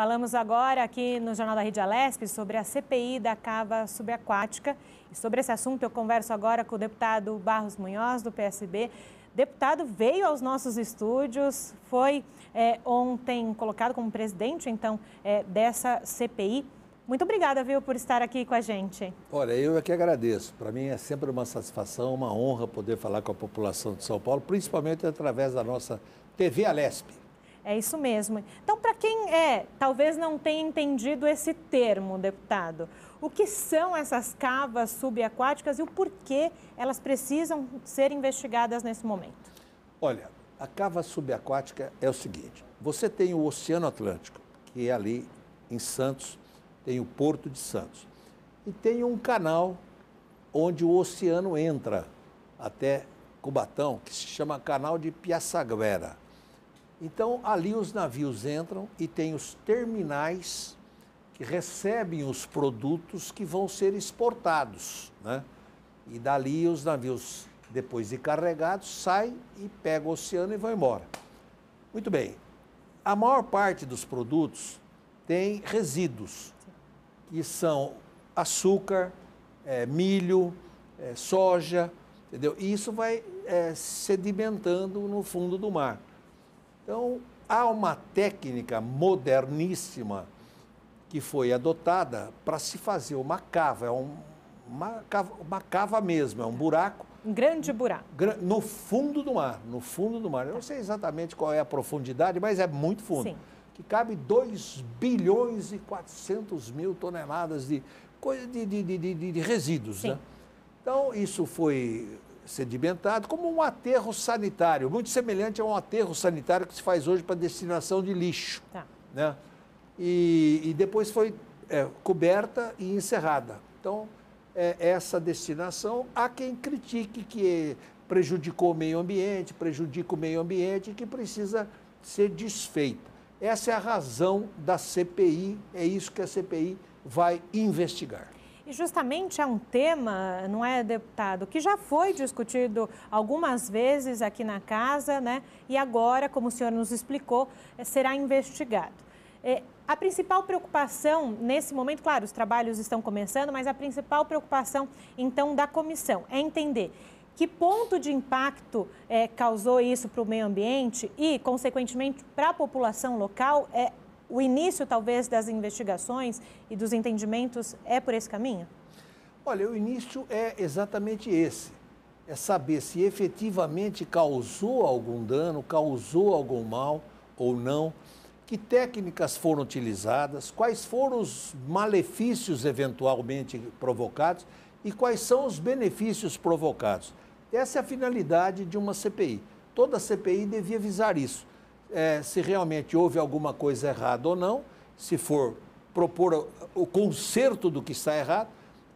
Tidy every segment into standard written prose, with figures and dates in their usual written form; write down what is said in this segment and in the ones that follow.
Falamos agora aqui no Jornal da Rede Alesp sobre a CPI da cava subaquática. E sobre esse assunto eu converso agora com o deputado Barros Munhoz, do PSB. Deputado veio aos nossos estúdios, foi ontem colocado como presidente, então, dessa CPI. Muito obrigada, viu, por estar aqui com a gente. Olha, eu é que agradeço. Para mim é sempre uma satisfação, uma honra poder falar com a população de São Paulo, principalmente através da nossa TV Alesp. É isso mesmo. Então, para quem talvez não tenha entendido esse termo, deputado, o que são essas cavas subaquáticas e o porquê elas precisam ser investigadas nesse momento? Olha, a cava subaquática é o seguinte: você tem o Oceano Atlântico, que é ali em Santos, tem o Porto de Santos, e tem um canal onde o oceano entra até Cubatão, que se chama Canal de Piaçaguera. Então, ali os navios entram e tem os terminais que recebem os produtos que vão ser exportados, né? E dali os navios, depois de carregados, saem e pegam o oceano e vão embora. Muito bem, a maior parte dos produtos tem resíduos, que são açúcar, milho, soja, entendeu? E isso vai sedimentando no fundo do mar. Então, há uma técnica moderníssima que foi adotada para se fazer uma cava, uma cava mesmo, é um buraco. Um grande buraco. No fundo do mar, no fundo do mar. Eu não sei exatamente qual é a profundidade, mas é muito fundo. Sim. Que cabe 2 bilhões e 400 mil toneladas de resíduos. Né? Então, isso foi sedimentado como um aterro sanitário, muito semelhante a um aterro sanitário que se faz hoje para destinação de lixo. Tá. Né? E depois foi coberta e encerrada. Então, essa destinação, há quem critique que prejudicou o meio ambiente, prejudica o meio ambiente e que precisa ser desfeita. Essa é a razão da CPI, é isso que a CPI vai investigar. E justamente é um tema, não é, deputado, que já foi discutido algumas vezes aqui na casa, né? E agora, como o senhor nos explicou, será investigado. A principal preocupação nesse momento, claro, os trabalhos estão começando, mas a principal preocupação, então, da comissão é entender que ponto de impacto causou isso para o meio ambiente e, consequentemente, para a população local. O início, talvez, das investigações e dos entendimentos é por esse caminho? Olha, o início é exatamente esse. É saber se efetivamente causou algum dano, causou algum mal ou não, que técnicas foram utilizadas, quais foram os malefícios eventualmente provocados e quais são os benefícios provocados. Essa é a finalidade de uma CPI. Toda CPI devia visar isso. Se realmente houve alguma coisa errada ou não, se for propor o conserto do que está errado,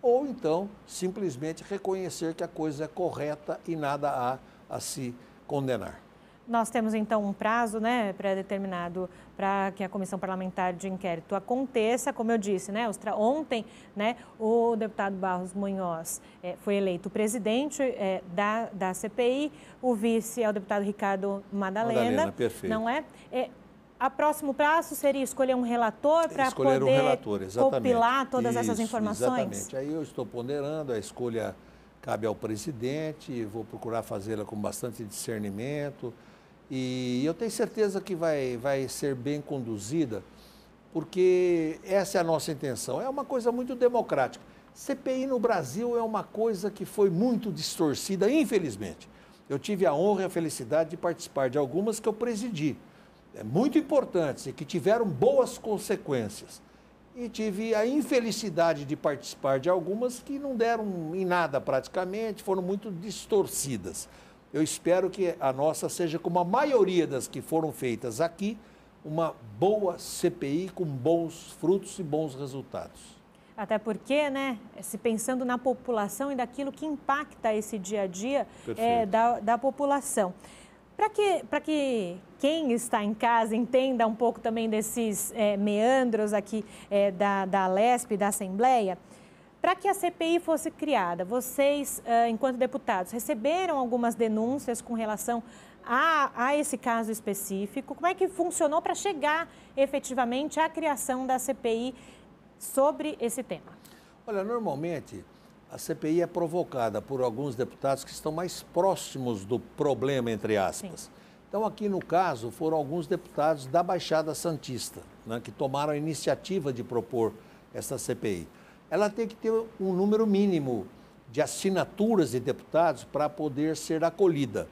ou então simplesmente reconhecer que a coisa é correta e nada há a se condenar. Nós temos, então, um prazo, né, pré-determinado para que a Comissão Parlamentar de Inquérito aconteça. Como eu disse, né, ontem, né, o deputado Barros Munhoz foi eleito presidente da CPI, o vice é o deputado Ricardo Madalena. Perfeito. Não é? A próximo prazo seria escolher um relator para poder compilar todas essas informações? Exatamente. Aí eu estou ponderando, a escolha cabe ao presidente, vou procurar fazê-la com bastante discernimento. E eu tenho certeza que vai ser bem conduzida, porque essa é a nossa intenção. É uma coisa muito democrática. CPI no Brasil é uma coisa que foi muito distorcida, infelizmente. Eu tive a honra e a felicidade de participar de algumas que eu presidi, muito importantes e que tiveram boas consequências. E tive a infelicidade de participar de algumas que não deram em nada praticamente, foram muito distorcidas. Eu espero que a nossa seja, como a maioria das que foram feitas aqui, uma boa CPI com bons frutos e bons resultados. Até porque, né, se pensando na população e daquilo que impacta esse dia a dia da população. Para que quem está em casa entenda um pouco também desses meandros aqui da Alesp, da Assembleia, para que a CPI fosse criada, vocês, enquanto deputados, receberam algumas denúncias com relação há esse caso específico. Como é que funcionou para chegar efetivamente à criação da CPI sobre esse tema? Olha, normalmente a CPI é provocada por alguns deputados que estão mais próximos do problema, entre aspas. Sim. Então, aqui no caso, foram alguns deputados da Baixada Santista, né, que tomaram a iniciativa de propor essa CPI. Ela tem que ter um número mínimo de assinaturas de deputados para poder ser acolhida.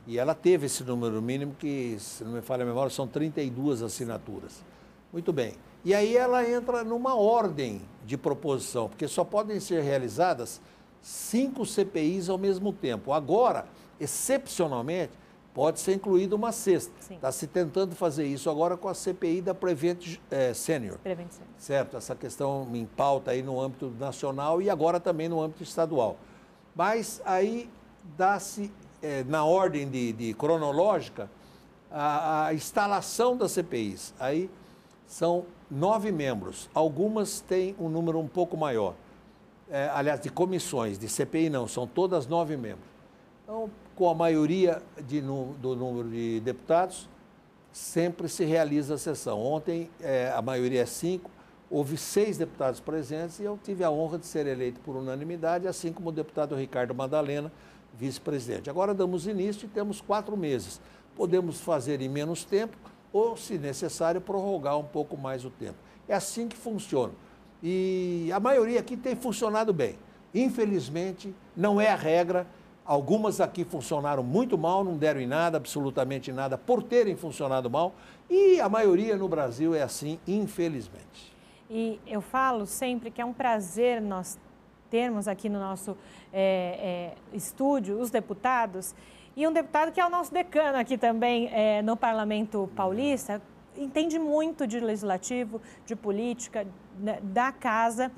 E ela teve esse número mínimo que, se não me falha a memória, são 32 assinaturas. Muito bem. E aí ela entra numa ordem de proposição, porque só podem ser realizadas 5 CPIs ao mesmo tempo. Agora, excepcionalmente, pode ser incluída uma 6ª. Está se tentando fazer isso agora com a CPI da Prevent Senior. Certo? Essa questão em pauta aí no âmbito nacional e agora também no âmbito estadual. Mas aí dá-se, na ordem de cronológica, a instalação das CPIs. Aí são 9 membros. Algumas têm um número um pouco maior. Aliás, de comissões, de CPI não, são todas 9 membros. Então, com a maioria do número de deputados, sempre se realiza a sessão. Ontem, a maioria é 5, houve 6 deputados presentes e eu tive a honra de ser eleito por unanimidade, assim como o deputado Ricardo Madalena, vice-presidente. Agora damos início e temos 4 meses. Podemos fazer em menos tempo ou, se necessário, prorrogar um pouco mais o tempo. É assim que funciona. E a maioria aqui tem funcionado bem. Infelizmente, não é a regra. Algumas aqui funcionaram muito mal, não deram em nada, absolutamente nada, por terem funcionado mal. E a maioria no Brasil é assim, infelizmente. E eu falo sempre que é um prazer nós termos aqui no nosso estúdio os deputados. E um deputado que é o nosso decano aqui também no Parlamento Paulista, entende muito de legislativo, de política, da casa.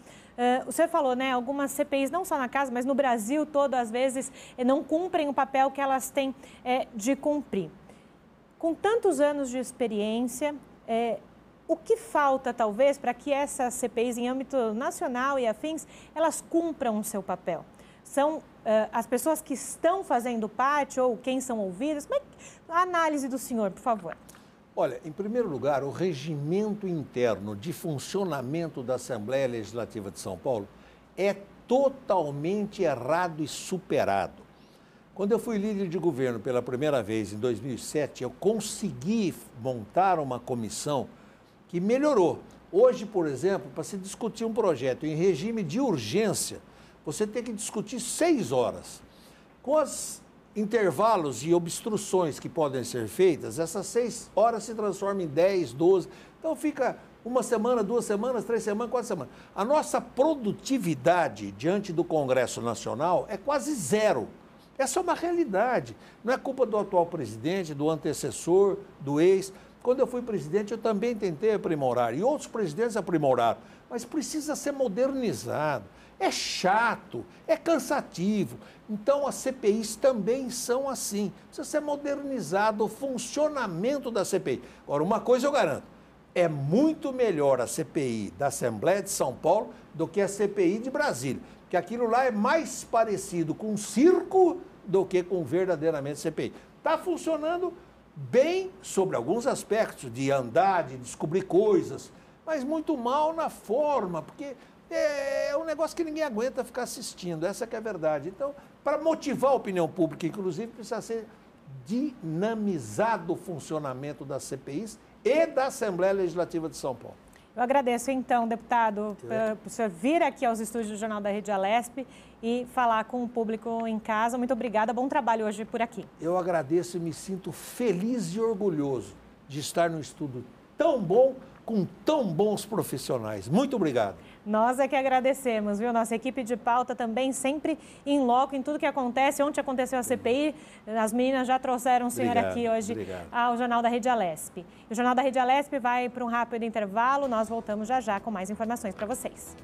O senhor falou, né, algumas CPIs, não só na casa, mas no Brasil todo, às vezes, não cumprem o papel que elas têm de cumprir. Com tantos anos de experiência, o que falta, talvez, para que essas CPIs em âmbito nacional e afins, elas cumpram o seu papel? São as pessoas que estão fazendo parte ou quem são ouvidas? A análise do senhor, por favor. Olha, em primeiro lugar, o regimento interno de funcionamento da Assembleia Legislativa de São Paulo é totalmente errado e superado. Quando eu fui líder de governo pela primeira vez, em 2007, eu consegui montar uma comissão que melhorou. Hoje, por exemplo, para se discutir um projeto em regime de urgência, você tem que discutir 6 horas. Com os intervalos e obstruções que podem ser feitas, essas 6 horas se transformam em 10, 12. Então fica 1 semana, 2 semanas, 3 semanas, 4 semanas. A nossa produtividade diante do Congresso Nacional é quase 0. Essa é uma realidade. Não é culpa do atual presidente, do antecessor, do ex. Quando eu fui presidente, eu também tentei aprimorar, e outros presidentes aprimoraram, mas precisa ser modernizado. É chato, é cansativo. Então, as CPIs também são assim. Precisa ser modernizado o funcionamento da CPI. Agora, uma coisa eu garanto, é muito melhor a CPI da Assembleia de São Paulo do que a CPI de Brasília, porque aquilo lá é mais parecido com um circo do que com verdadeiramente CPI. Está funcionando bem sobre alguns aspectos, de andar, de descobrir coisas, mas muito mal na forma, porque é um negócio que ninguém aguenta ficar assistindo, essa que é a verdade. Então, para motivar a opinião pública, inclusive, precisa ser dinamizado o funcionamento das CPIs e da Assembleia Legislativa de São Paulo. Eu agradeço, então, deputado, por o senhor vir aqui aos estúdios do Jornal da Rede Alesp e falar com o público em casa. Muito obrigada, bom trabalho hoje por aqui. Eu agradeço e me sinto feliz e orgulhoso de estar num estudo tão bom, com tão bons profissionais. Muito obrigado. Nós é que agradecemos, viu? Nossa equipe de pauta também sempre em loco em tudo que acontece. Ontem aconteceu a CPI, as meninas já trouxeram o senhor aqui hoje ao Jornal da Rede Alesp. O Jornal da Rede Alesp vai para um rápido intervalo, nós voltamos já já com mais informações para vocês.